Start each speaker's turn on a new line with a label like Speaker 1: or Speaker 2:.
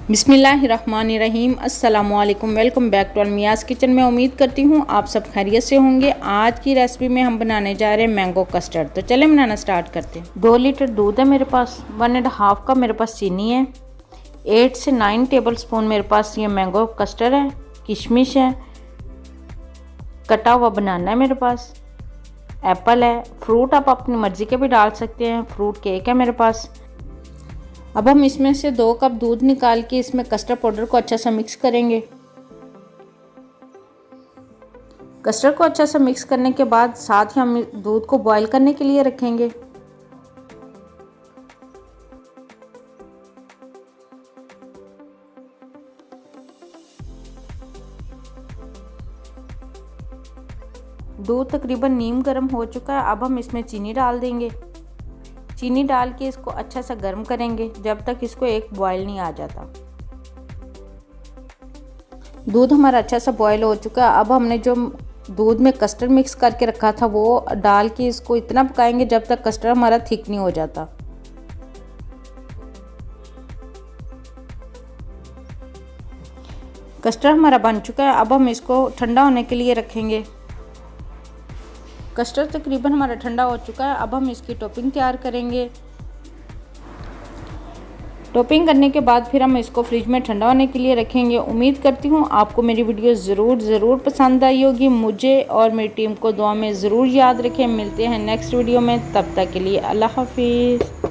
Speaker 1: बिस्मिल्लाहिर्रहमानिर्रहीम। अस्सलामुअलैकुम। Welcome back to अलमियाज़ kitchen में। उम्मीद करती हूँ आप सब खैरियत से होंगे। आज की रेसिपी में हम बनाने जा रहे हैं मैंगो कस्टर्ड। तो चलें बनाना स्टार्ट करते हैं। 2 लीटर दूध है मेरे पास, 1.5 कप मेरे पास चीनी है, 8 से 9 टेबल स्पून मेरे पास ये मैंगो कस्टर्ड है, किशमिश है, कटा हुआ बनाना है मेरे पास, एप्पल है, फ्रूट आप अपनी मर्ज़ी के भी डाल सकते हैं, फ्रूट केक है मेरे पास। अब हम इसमें से 2 कप दूध निकाल के इसमें कस्टर्ड पाउडर को अच्छा सा मिक्स करेंगे। कस्टर्ड को अच्छा सा मिक्स करने के बाद साथ ही हम दूध को बॉईल करने के लिए रखेंगे। दूध तकरीबन नीम गर्म हो चुका है। अब हम इसमें चीनी डाल देंगे। चीनी डाल के इसको अच्छा सा गर्म करेंगे जब तक इसको एक बॉयल नहीं आ जाता। दूध हमारा अच्छा सा बॉयल हो चुका है। अब हमने जो दूध में कस्टर्ड मिक्स करके रखा था वो डाल के इसको इतना पकाएंगे जब तक कस्टर्ड हमारा थिक नहीं हो जाता। कस्टर्ड हमारा बन चुका है। अब हम इसको ठंडा होने के लिए रखेंगे। कस्टर्ड तकरीबन हमारा ठंडा हो चुका है। अब हम इसकी टॉपिंग तैयार करेंगे। टॉपिंग करने के बाद फिर हम इसको फ्रिज में ठंडा होने के लिए रखेंगे। उम्मीद करती हूँ आपको मेरी वीडियो ज़रूर पसंद आई होगी। मुझे और मेरी टीम को दुआ में ज़रूर याद रखें। मिलते हैं नेक्स्ट वीडियो में, तब तक के लिए अल्लाह हाफिज़।